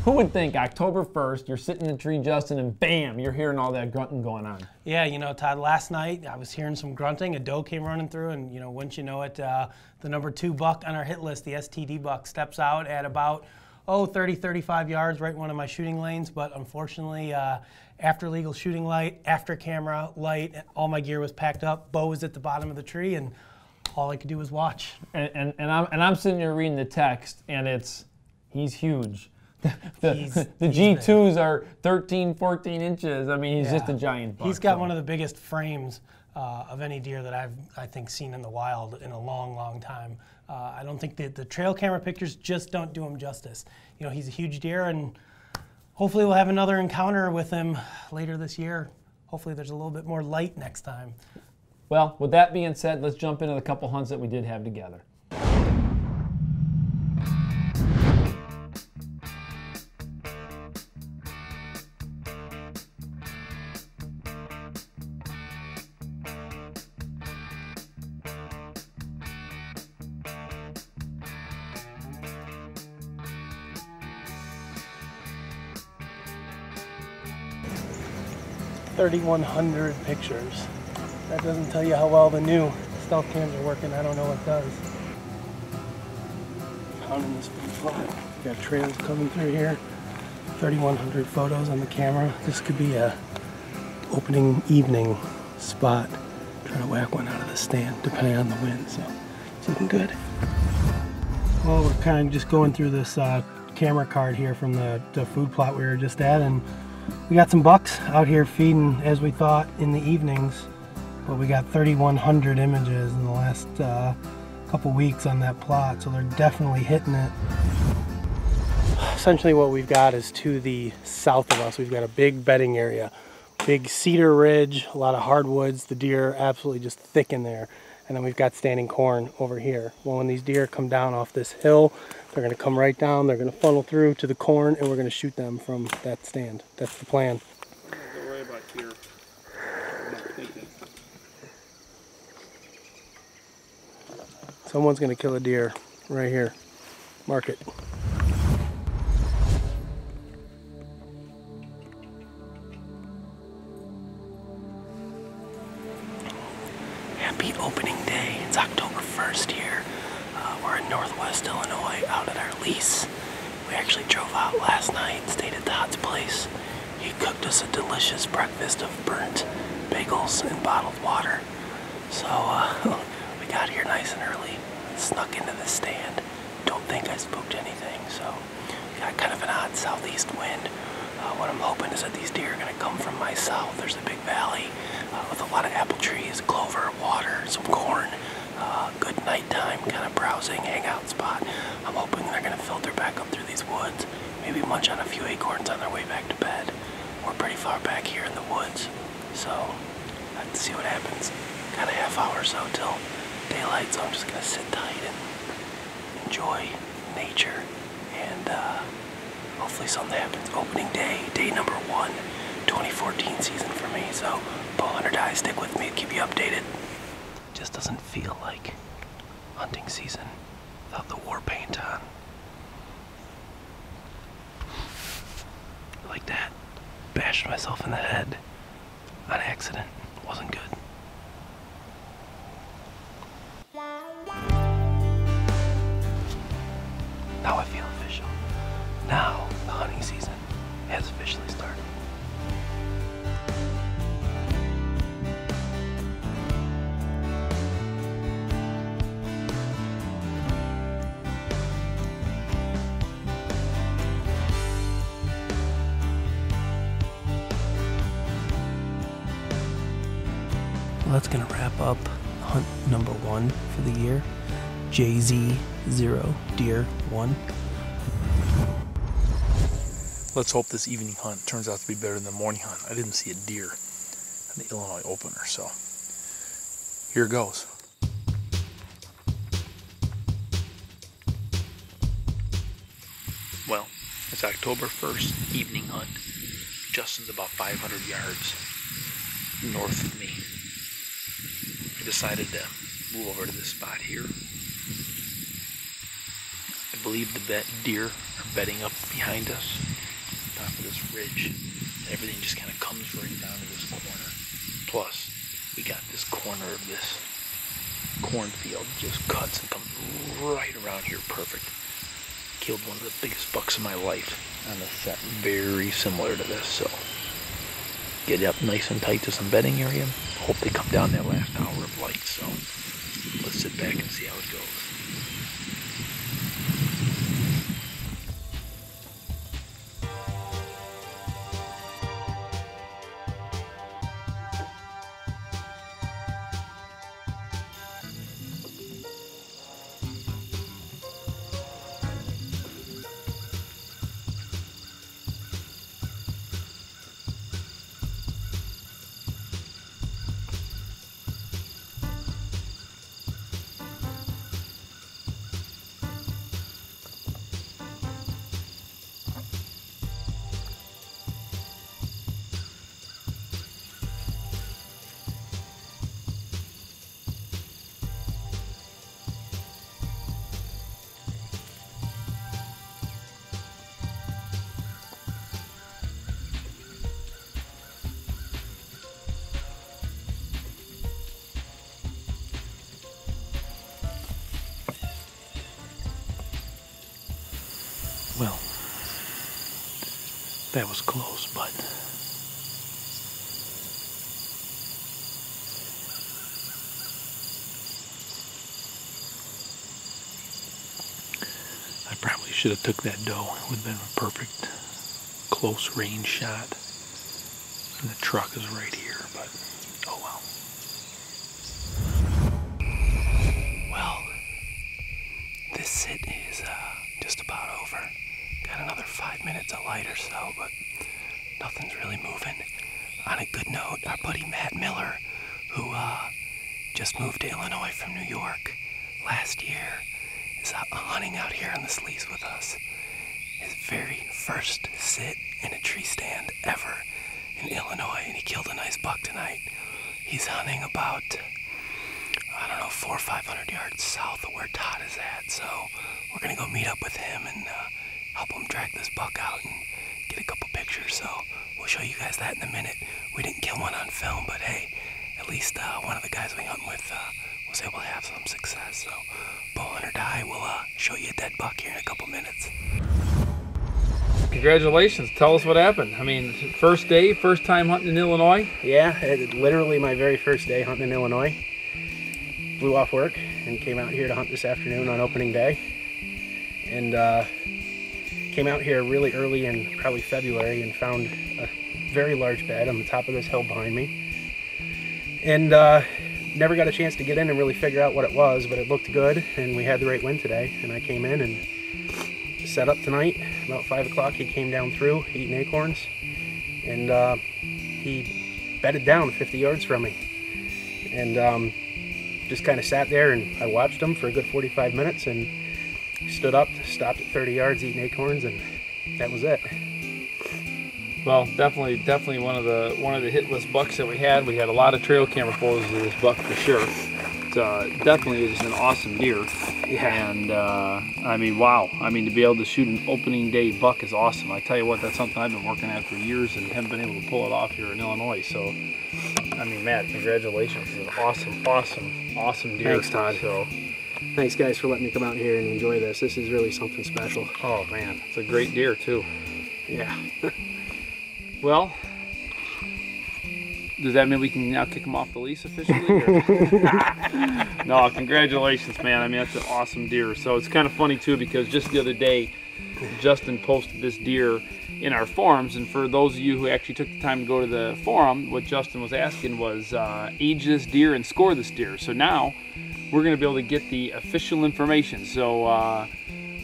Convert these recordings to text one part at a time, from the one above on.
Who would think October 1st, you're sitting in the tree, Justin, and bam, you're hearing all that grunting going on? Yeah, you know, Todd, last night I was hearing some grunting. A doe came running through, and, you know, wouldn't you know it, the number 2 buck on our hit list, the STD buck, steps out at about, 30, 35 yards, right in one of my shooting lanes. But unfortunately, after legal shooting light, after camera light, all my gear was packed up. Bow was at the bottom of the tree, and all I could do was watch. And I'm sitting here reading the text, and he's huge. The G2s are 13, 14 inches. I mean, he's just a giant buck. He's got one of the biggest frames of any deer that I think seen in the wild in a long, long time. I don't think the trail camera pictures just don't do him justice. You know, he's a huge deer, and hopefully we'll have another encounter with him later this year. Hopefully there's a little bit more light next time. Well, with that being said, let's jump into the couple hunts that we did have together. $3,100 pictures. That doesn't tell you how well the new stealth cams are working. I don't know what does. Pounding this big plot. We got trails coming through here. 3,100 photos on the camera. This could be a opening evening spot. Trying to whack one out of the stand, depending on the wind. So it's looking good. Well, we're kind of just going through this camera card here from the food plot we were just at, and we got some bucks out here feeding as we thought in the evenings, but we got 3,100 images in the last couple weeks on that plot, so they're definitely hitting it. Essentially what we've got is to the south of us, we've got a big bedding area, big cedar ridge, a lot of hardwoods. The deer absolutely just thick in there. And then we've got standing corn over here. Well, when these deer come down off this hill, they're going to come right down, they're going to funnel through to the corn, and we're going to shoot them from that stand. That's the plan. Don't worry about deer. I'm not thinking. Someone's going to kill a deer right here. Mark it. Happy opening day. It's October 1st here. We're in Northwest Illinois out at our lease. We actually drove out last night, stayed at Todd's place. He cooked us a delicious breakfast of burnt bagels and bottled water. So we got here nice and early, snuck into the stand. Don't think I spooked anything, so got kind of an odd southeast wind. What I'm hoping is that these deer are going to come from my south. There's a big valley with a lot of apple trees, clover, water, some corn. Good nighttime kind of browsing, hangout spot. I'm hoping they're going to filter back up through these woods, maybe munch on a few acorns on their way back to bed. We're pretty far back here in the woods, so let's see what happens. Got a half hour or so till daylight, so I'm just going to sit tight and enjoy nature, and hopefully something happens. Opening day, day number 1, 2014 season for me, so Bowhunt or Die, stick with me, keep you updated. Just doesn't feel like hunting season without the war paint on. Like that. Bashed myself in the head on accident. Wasn't good. Now I feel official. Now the hunting season has officially started. Well, that's gonna wrap up hunt number 1 for the year. JZ0 Deer 1. Let's hope this evening hunt turns out to be better than the morning hunt. I didn't see a deer in the Illinois opener, so here goes. Well, it's October 1st, evening hunt. Justin's about 500 yards north of me. I decided to move over to this spot here. I believe the deer are bedding up behind us. of this ridge. Everything just kind of comes right down to this corner. Plus, we got this corner of this cornfield just cuts and comes right around here perfect. Killed one of the biggest bucks of my life on a set very similar to this. So get up nice and tight to some bedding area. Hope they come down that last hour of light. So let's sit back and see how it goes. Well, that was close, but I probably should have took that doe. It would have been a perfect close range shot. And the truck is right here, but oh well. Well, this sit is just about over. Got another 5 minutes of light or so, but nothing's really moving. On a good note, our buddy Matt Miller, who just moved to Illinois from New York last year, is hunting out here on this lease with us. His very first sit in a tree stand ever in Illinois, and he killed a nice buck tonight. He's hunting about, I don't know, 400 or 500 yards south of where Todd is at, so we're gonna go meet up with him and help him drag this buck out and get a couple pictures. So we'll show you guys that in a minute. We didn't kill one on film, but hey, at least one of the guys we hunt with was able to have some success. So Bowhunt or Die will show you a dead buck here in a couple minutes. Congratulations. Tell us what happened. I mean, first day, first time hunting in Illinois? Yeah, literally my very first day hunting in Illinois. Blew off work and came out here to hunt this afternoon on opening day. And came out here really early in probably February and found a very large bed on the top of this hill behind me. And never got a chance to get in and really figure out what it was, but it looked good and we had the right wind today. And I came in and set up tonight. About 5 o'clock he came down through eating acorns, and he bedded down 50 yards from me. And just kind of sat there and I watched him for a good 45 minutes and stood up, stopped at 30 yards eating acorns, and that was it. Well, definitely one of the hit list bucks that we had. We had a lot of trail camera photos of this buck for sure. It definitely is an awesome deer. Yeah. And I mean, wow. I mean, to be able to shoot an opening day buck is awesome. I tell you what, that's something I've been working at for years and haven't been able to pull it off here in Illinois. So, I mean, Matt, congratulations. It's an awesome deer. Thanks, Todd. So, thanks guys for letting me come out here and enjoy this. This is really something special. oh man, it's a great deer too. Yeah. Well, does that mean we can now kick him off the lease officially? Or? No, congratulations, man. I mean, that's an awesome deer. So it's kind of funny too, because just the other day, Justin posted this deer in our forums, and for those of you who actually took the time to go to the forum, what Justin was asking was age this deer and score this deer. So now we're going to be able to get the official information. So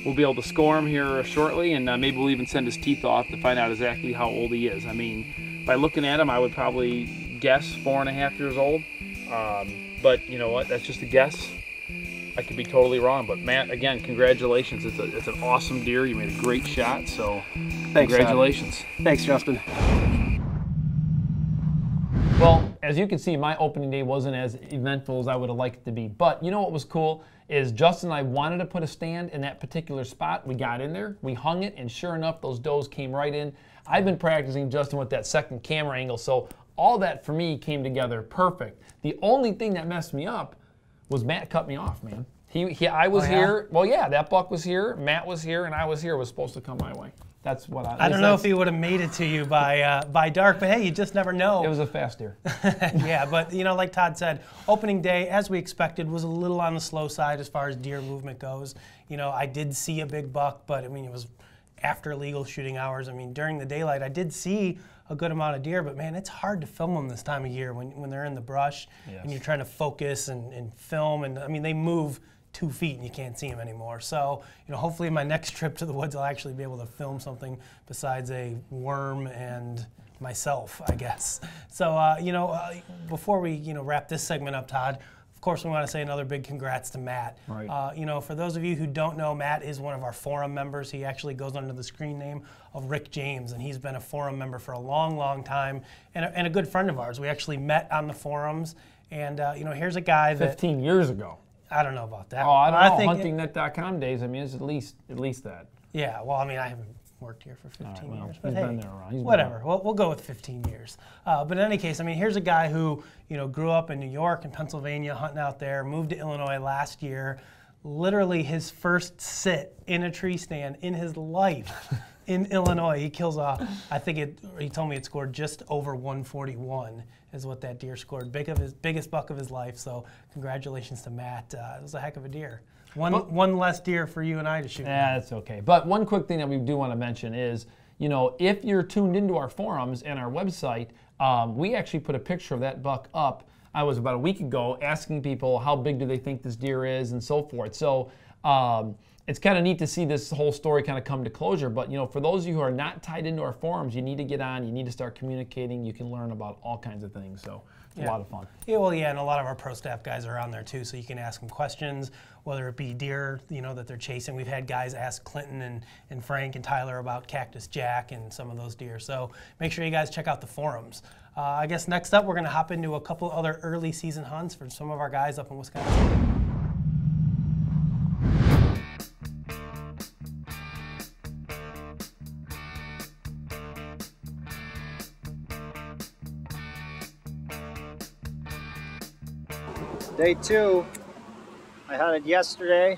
we'll be able to score him here shortly, and maybe we'll even send his teeth off to find out exactly how old he is. I mean, by looking at him, I would probably guess 4.5 years old. But you know what? That's just a guess. I could be totally wrong. But Matt, again, congratulations. It's an awesome deer. You made a great shot. So Thanks, congratulations. Thanks, Justin. Well, as you can see, my opening day wasn't as eventful as I would have liked it to be. But you know what was cool is Justin and I wanted to put a stand in that particular spot. We got in there, we hung it, and sure enough, those does came right in. I've been practicing, Justin, with that second camera angle, so all that for me came together perfect. The only thing that messed me up was Matt cut me off, man. I was here. Well, yeah, that buck was here, Matt was here, and I was here. It was supposed to come my way. That's what I don't know if he would have made it to you by dark, but hey, you just never know. It was a fast deer. Yeah, but you know, like Todd said, opening day, as we expected, was a little on the slow side as far as deer movement goes. You know, I did see a big buck, but I mean, it was after legal shooting hours. I mean, during the daylight, I did see a good amount of deer, but man, it's hard to film them this time of year when they're in the brush and you're trying to focus and film. And I mean, they move 2 feet and you can't see them anymore. So, you know, hopefully my next trip to the woods I'll actually be able to film something besides a worm and myself, I guess. So, you know, before we, you know, wrap this segment up, Todd, of course we want to say another big congrats to Matt. Right. You know, for those of you who don't know, Matt is one of our forum members. He actually goes under the screen name of Rick James, and he's been a forum member for a long, long time, and a good friend of ours. We actually met on the forums, and you know, here's a guy that 15 years ago. I don't know about that. Oh, I don't know. Huntingnet.com days. I mean, it's at least that. Yeah. Well, I mean, I haven't worked here for 15 years, but he's hey, been there around. Whatever. We'll go with 15 years. But in any case, I mean, here's a guy who, you know, grew up in New York and Pennsylvania, hunting out there, moved to Illinois last year. Literally, his first sit in a tree stand in his life in Illinois. He kills a, I think he told me it scored just over 141 is what that deer scored. Biggest buck of his life. So congratulations to Matt. It was a heck of a deer. One less deer for you and I to shoot. Yeah, that's okay. But one quick thing that we do want to mention is, you know, if you're tuned into our forums and our website, we actually put a picture of that buck up. I was about a week ago asking people how big do they think this deer is and so forth. So it's kind of neat to see this whole story kind of come to closure. But, you know, for those of you who are not tied into our forums, you need to get on. You need to start communicating. You can learn about all kinds of things. So it's a lot of fun. Yeah, well, yeah, and a lot of our pro staff guys are on there too, so you can ask them questions, whether it be deer, you know, that they're chasing. We've had guys ask Clinton and Frank and Tyler about Cactus Jack and some of those deer. So make sure you guys check out the forums. I guess next up, we're going to hop into a couple other early season hunts for some of our guys up in Wisconsin. Day 2, I hunted yesterday.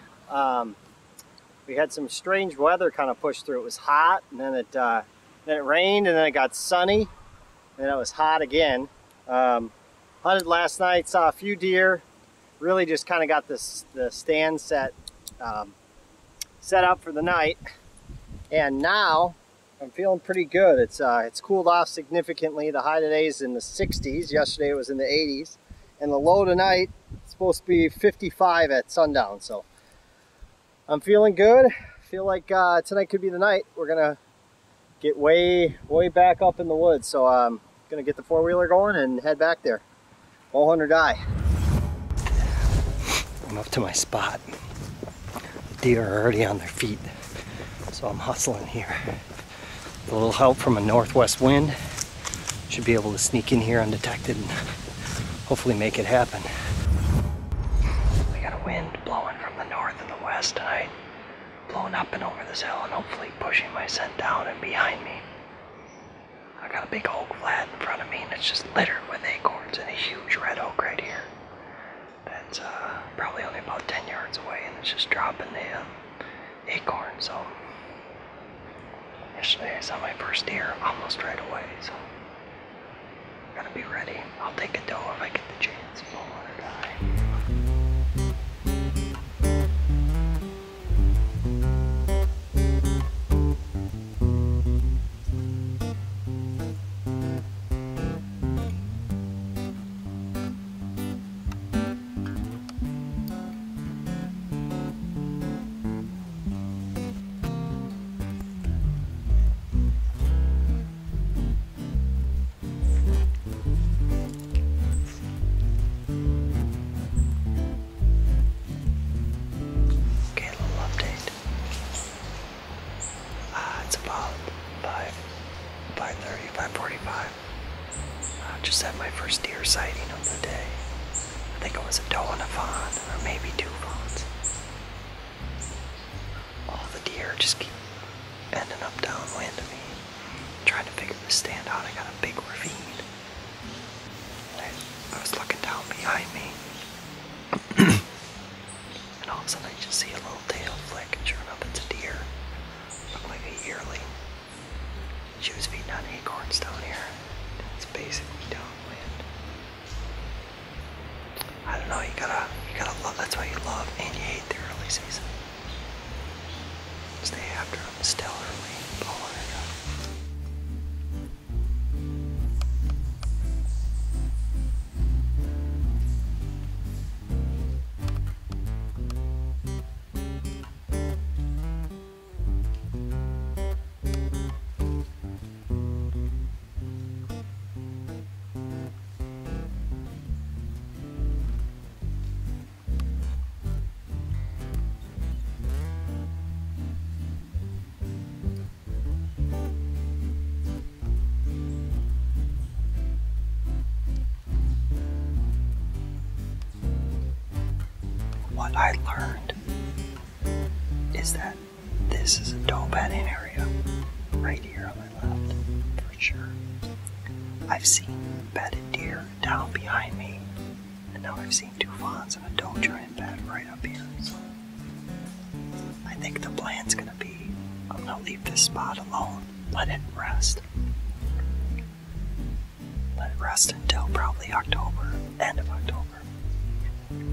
We had some strange weather kind of push through. It was hot, and then it rained, and then it got sunny, and then it was hot again. Hunted last night, saw a few deer. Really just kind of got the stand set up for the night, and now I'm feeling pretty good. It's cooled off significantly. The high today is in the 60s. Yesterday it was in the 80s. And the low tonight is supposed to be 55 at sundown, so I'm feeling good. I feel like tonight could be the night. We're gonna get way back up in the woods, so I'm gonna get the four-wheeler going and head back there. Bow hunt or die. I'm up to my spot. The deer are already on their feet, so I'm hustling here. With a little help from a northwest wind, should be able to sneak in here undetected and hopefully make it happen. We got a wind blowing from the north and the west tonight, blowing up and over this hill and hopefully pushing my scent down and behind me. I got a big oak flat in front of me and it's just littered with acorns and a huge red oak right here. That's probably only about 10 yards away and it's just dropping the acorn. So yesterday I saw my first deer almost right away. So gotta be ready. I'll take a doe if I get the chance. Bow hunt or die. I think it was a doe and a fawn, or maybe 2 fawns. All the deer just keep ending up downwind of me. Trying to figure this stand out. I got a big ravine. I was looking down behind me. And all of a sudden I just see a little tail flick, and sure enough it's a deer. Looked like a yearling. She was feeding on acorns down here. It's basically downwind. I don't know, you gotta love, that's why you love and you hate the early season. Stay after them, still early, bowhunter guy. What I learned is that this is a doe bedding area right here on my left, for sure. I've seen bedded deer down behind me, and now I've seen 2 fawns and a doe giant bed right up here. So I think the plan's gonna be, I'm gonna leave this spot alone, let it rest. Let it rest until probably October, end of October.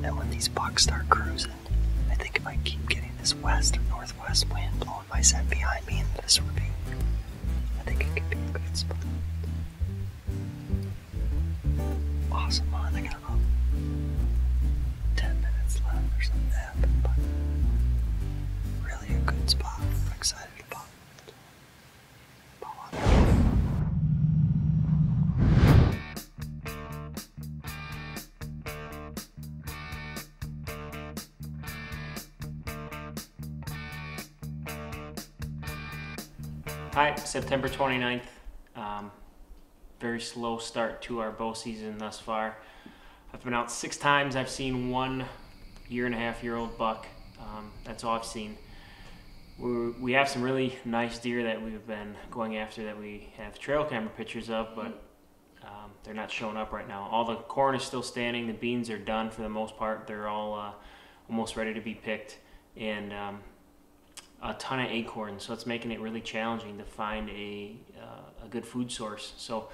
And when these bucks start cruising, I think if I keep getting this west or northwest wind blowing my scent behind me into this ravine, I think it could be a good spot. Awesome, man. I got about 10 minutes left or something to happen, but really a good spot. I'm excited about it. Hi, September 29th. Very slow start to our bow season thus far. I've been out 6 times. I've seen 1 1.5-year-old buck. That's all I've seen. We have some really nice deer that we've been going after that we have trail camera pictures of, but they're not showing up right now. All the corn is still standing. The beans are done for the most part. They're all almost ready to be picked. And a ton of acorns, so it's making it really challenging to find a good food source. So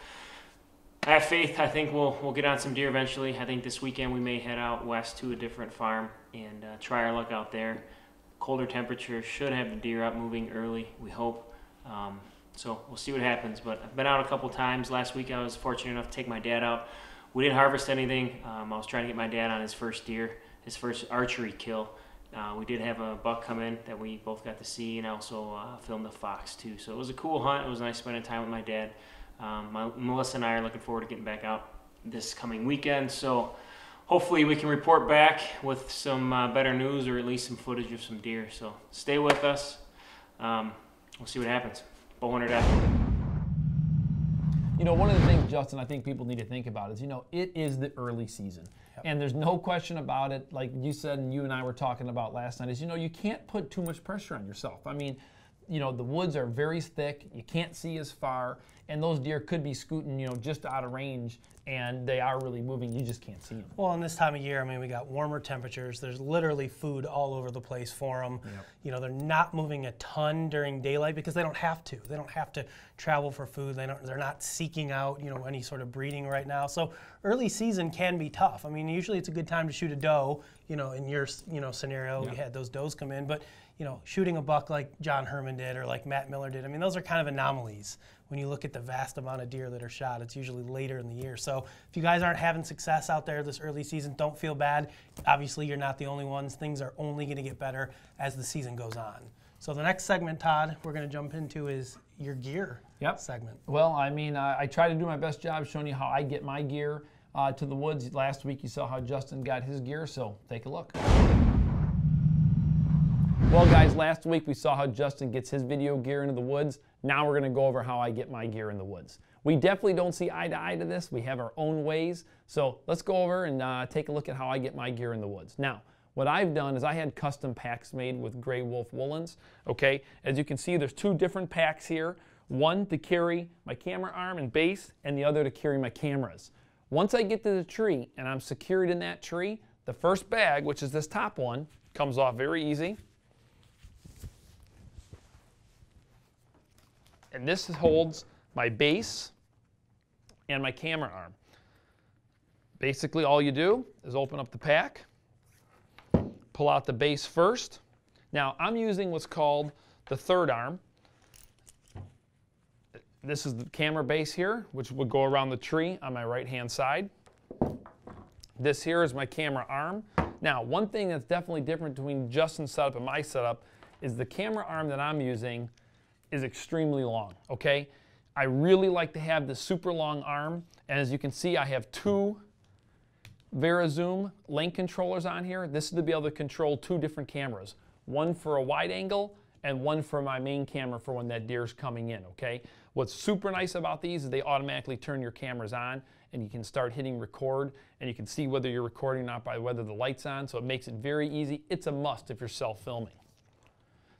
I have faith. I think we'll get on some deer eventually. I think this weekend we may head out west to a different farm and try our luck out there. Colder temperatures should have the deer up moving early, we hope. So we'll see what happens. But I've been out a couple times. Last week I was fortunate enough to take my dad out. We didn't harvest anything. I was trying to get my dad on his first deer, his first archery kill. We did have a buck come in that we both got to see, and I also filmed a fox too. So it was a cool hunt. It was nice spending time with my dad. Melissa and I are looking forward to getting back out this coming weekend. So hopefully we can report back with some better news, or at least some footage of some deer. So stay with us. We'll see what happens. Bowhunter Day. You know, one of the things, Justin, I think people need to think about is, you know, it is the early season. Yep. And there's no question about it. Like you said, and you and I were talking about last night, is, you know, you can't put too much pressure on yourself. I mean, you know, the woods are very thick. You can't see as far. And those deer could be scooting, you know, just out of range. And they are really moving. You just can't see them. Well, in this time of year, I mean, we got warmer temperatures. There's literally food all over the place for them. Yep. You know, they're not moving a ton during daylight because they don't have to. They don't have to travel for food. They're not seeking out, you know, any sort of breeding right now. So early season can be tough. I mean, usually it's a good time to shoot a doe. You know, in your, you know, scenario, we had those does come in, but you know, shooting a buck like John Herman did or like Matt Miller did, I mean, those are kind of anomalies. When you look at the vast amount of deer that are shot, it's usually later in the year. So if you guys aren't having success out there this early season, don't feel bad. Obviously, you're not the only ones. Things are only going to get better as the season goes on. So the next segment, Todd, we're going to jump into is your gear segment. Well, I mean, I try to do my best job showing you how I get my gear to the woods. Last week you saw how Justin got his gear, so take a look. Well guys, last week we saw how Justin gets his video gear into the woods. Now we're going to go over how I get my gear in the woods. We definitely don't see eye to eye to this. We have our own ways. So let's go over and take a look at how I get my gear in the woods. Now, what I've done is I had custom packs made with Gray Wolf woolens. Okay, as you can see, there's two different packs here. One to carry my camera arm and base, and the other to carry my cameras. Once I get to the tree and I'm secured in that tree, the first bag, which is this top one, comes off very easy. And this holds my base and my camera arm. Basically, all you do is open up the pack, pull out the base first. Now, I'm using what's called the third arm. This is the camera base here, which would go around the tree on my right-hand side. This here is my camera arm. Now, one thing that's definitely different between Justin's setup and my setup is the camera arm that I'm using is extremely long, okay? I really like to have this super long arm, and as you can see, I have two VariZoom link controllers on here. This is to be able to control two different cameras, one for a wide angle and one for my main camera for when that deer's coming in, okay? What's super nice about these is they automatically turn your cameras on, and you can start hitting record, and you can see whether you're recording or not by whether the light's on, so it makes it very easy. It's a must if you're self-filming.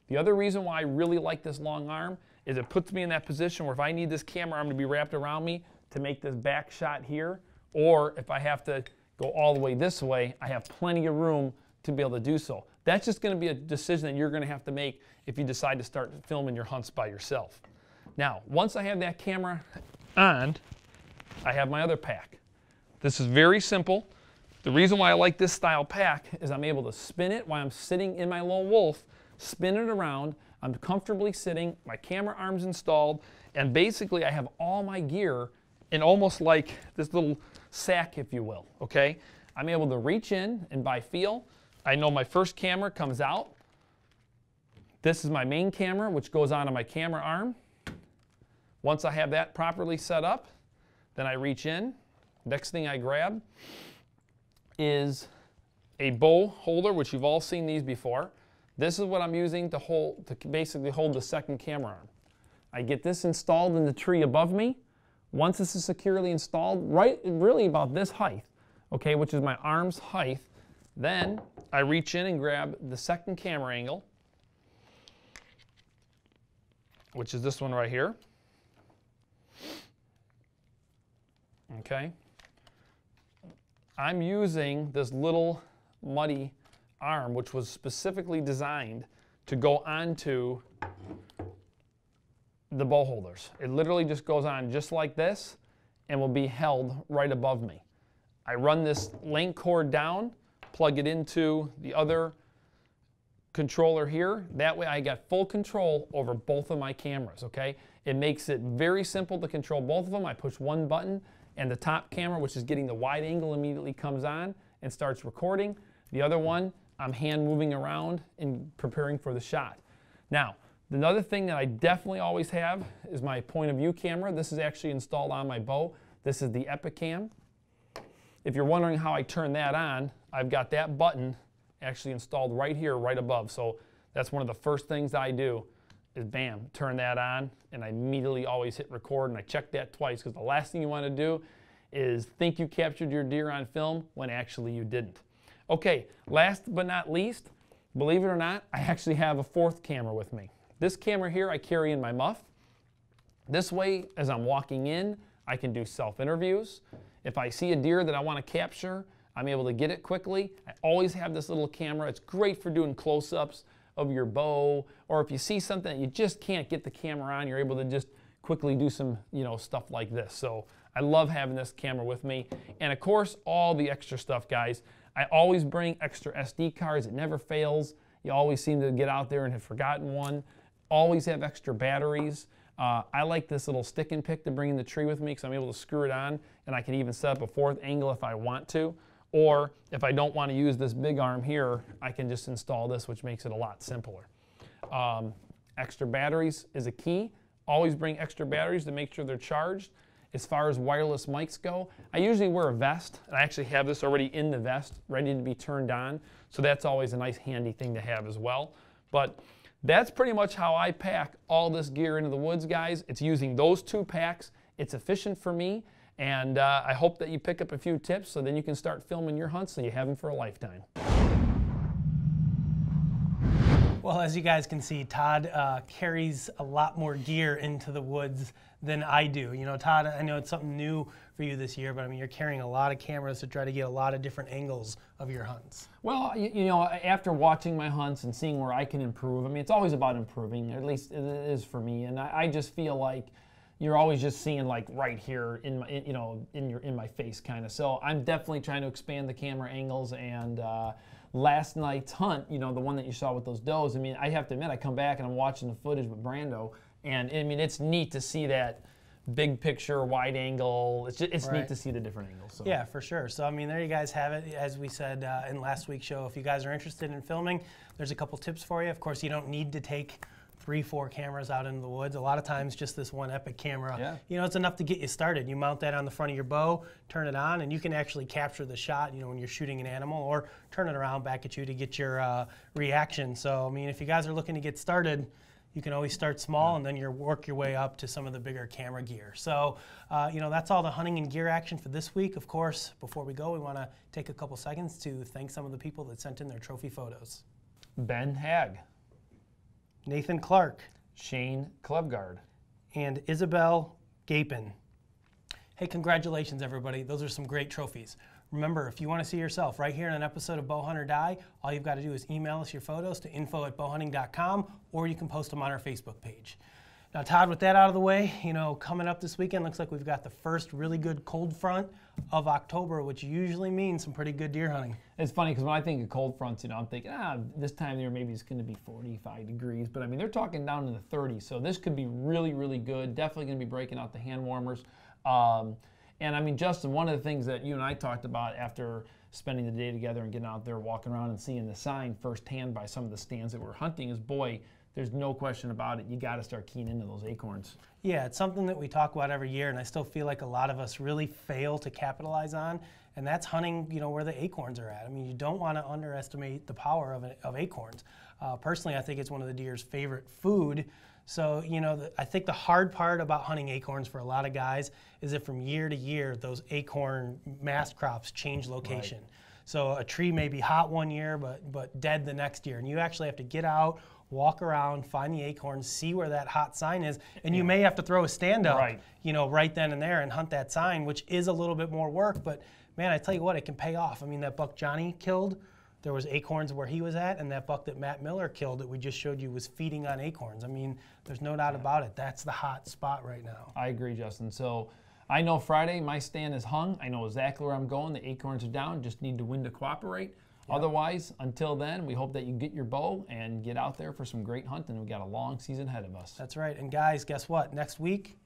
The other reason why I really like this long arm is it puts me in that position where if I need this camera arm to be wrapped around me to make this back shot here, or if I have to go all the way this way, I have plenty of room to be able to do so. That's just going to be a decision that you're going to have to make if you decide to start filming your hunts by yourself. Now, once I have that camera on, I have my other pack. This is very simple. The reason why I like this style pack is I'm able to spin it while I'm sitting in my lone wolf, spin it around, I'm comfortably sitting, my camera arm's installed, and basically I have all my gear in almost like this little sack, if you will, okay? I'm able to reach in and by feel, I know my first camera comes out. This is my main camera, which goes onto my camera arm. Once I have that properly set up, then I reach in. Next thing I grab is a bow holder, which you've all seen these before. This is what I'm using to basically hold the second camera arm. I get this installed in the tree above me. Once this is securely installed, really about this height, okay, which is my arm's height, then I reach in and grab the second camera angle, which is this one right here. Okay. I'm using this little muddy arm, which was specifically designed to go onto the bow holders. It literally just goes on just like this and will be held right above me. I run this link cord down, plug it into the other controller here. That way I got full control over both of my cameras, okay? It makes it very simple to control both of them. I push one button and the top camera, which is getting the wide angle, immediately comes on and starts recording. The other one, I'm hand moving around and preparing for the shot. Now, another thing that I definitely always have is my point of view camera. This is actually installed on my bow. This is the Epicam. If you're wondering how I turn that on, I've got that button actually installed right here, right above. So that's one of the first things I do is bam, turn that on, and I immediately always hit record, and I check that twice because the last thing you want to do is think you captured your deer on film when actually you didn't. Okay, last but not least, believe it or not, I actually have a fourth camera with me. This camera here I carry in my muff. This way, as I'm walking in, I can do self-interviews. If I see a deer that I want to capture, I'm able to get it quickly. I always have this little camera. It's great for doing close-ups of your bow, or if you see something that you just can't get the camera on, you're able to just quickly do some, stuff like this. So I love having this camera with me. And of course, all the extra stuff, guys. I always bring extra SD cards. It never fails. You always seem to get out there and have forgotten one. Always have extra batteries. I like this little stick and pick to bring in the tree with me because I'm able to screw it on, and I can even set up a fourth angle if I want to. Or if I don't want to use this big arm here, I can just install this, which makes it a lot simpler. Extra batteries is a key. Always bring extra batteries to make sure they're charged. As far as wireless mics go, I usually wear a vest, and I actually have this already in the vest, ready to be turned on. So that's always a nice handy thing to have as well. But that's pretty much how I pack all this gear into the woods, guys. It's using those 2 packs. It's efficient for me, and I hope that you pick up a few tips so then you can start filming your hunts so you have them for a lifetime. Well, as you guys can see, Todd carries a lot more gear into the woods than I do. You know, Todd, I know it's something new for you this year, but I mean, you're carrying a lot of cameras to try to get a lot of different angles of your hunts. Well, you know, after watching my hunts and seeing where I can improve, I mean, it's always about improving, at least it is for me, and I just feel like you're always just seeing like right here in my, in my face kind of. So I'm definitely trying to expand the camera angles, and last night's hunt, you know, the one that you saw with those does, I mean, I have to admit, I come back and I'm watching the footage with Brando, and I mean, it's neat to see that big picture, wide angle. It's neat to see the different angles. So. Yeah, for sure. So, I mean, there you guys have it. As we said in last week's show, if you guys are interested in filming, there's a couple tips for you. Of course, you don't need to take 3-4 cameras out into the woods. A lot of times just this one Epic camera, you know, it's enough to get you started. You mount that on the front of your bow, turn it on, and you can actually capture the shot, you know, when you're shooting an animal, or turn it around back at you to get your reaction. So, I mean, if you guys are looking to get started, you can always start small and then you work your way up to some of the bigger camera gear. So, you know, that's all the hunting and gear action for this week. Of course, before we go, we want to take a couple seconds to thank some of the people that sent in their trophy photos. Ben Hag, Nathan Clark, Shane Klebgard, and Isabel Gapin. Hey, congratulations, everybody. Those are some great trophies. Remember, if you want to see yourself right here in an episode of Bowhunt or Die, all you've got to do is email us your photos to info@bowhunting.com, or you can post them on our Facebook page. Now, Todd, with that out of the way, you know, coming up this weekend, looks like we've got the first really good cold front of October, which usually means some pretty good deer hunting. It's funny because when I think of cold fronts, you know, I'm thinking, this time of year maybe it's going to be 45 degrees, but I mean, they're talking down in the 30s, so this could be really, really good. Definitely going to be breaking out the hand warmers. And I mean, Justin, one of the things that you and I talked about after spending the day together and getting out there, walking around and seeing the sign firsthand by some of the stands that we're hunting is, boy, there's no question about it. You got to start keying into those acorns. Yeah, it's something that we talk about every year, and I still feel like a lot of us really fail to capitalize on, and that's hunting, you know, where the acorns are at. I mean, you don't want to underestimate the power of acorns. Personally, I think it's one of the deer's favorite food. So, you know, I think the hard part about hunting acorns for a lot of guys is that from year to year, those acorn mast crops change location. Right. So a tree may be hot one year, but dead the next year, and you actually have to get out, walk around, find the acorns, see where that hot sign is, and you may have to throw a stand up, you know, right then and there and hunt that sign, which is a little bit more work, but man, I tell you what, it can pay off. I mean, that buck Johnny killed, there was acorns where he was at, and that buck that Matt Miller killed that we just showed you was feeding on acorns. I mean, there's no doubt about it. That's the hot spot right now. I agree, Justin. So I know Friday my stand is hung. I know exactly where I'm going. The acorns are down. Just need the wind to cooperate. Yep. Otherwise, until then, we hope that you get your bow and get out there for some great hunting. We've got a long season ahead of us. That's right. And guys, guess what? Next week,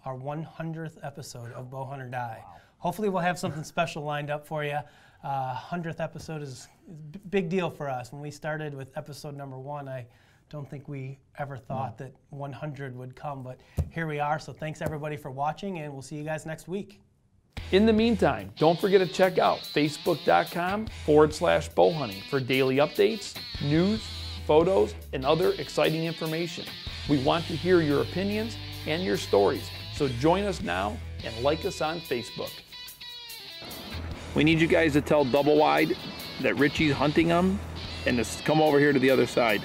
our 100th episode of Bowhunt or Die. Wow. Hopefully we'll have something special lined up for you. 100th episode is a big deal for us. When we started with episode number 1, I don't think we ever thought that 100 would come, but here we are. So thanks everybody for watching, and we'll see you guys next week. In the meantime, don't forget to check out facebook.com/bowhunting for daily updates, news, photos, and other exciting information. We want to hear your opinions and your stories, so join us now and like us on Facebook. We need you guys to tell Double Wide that Richie's hunting them and to come over here to the other side.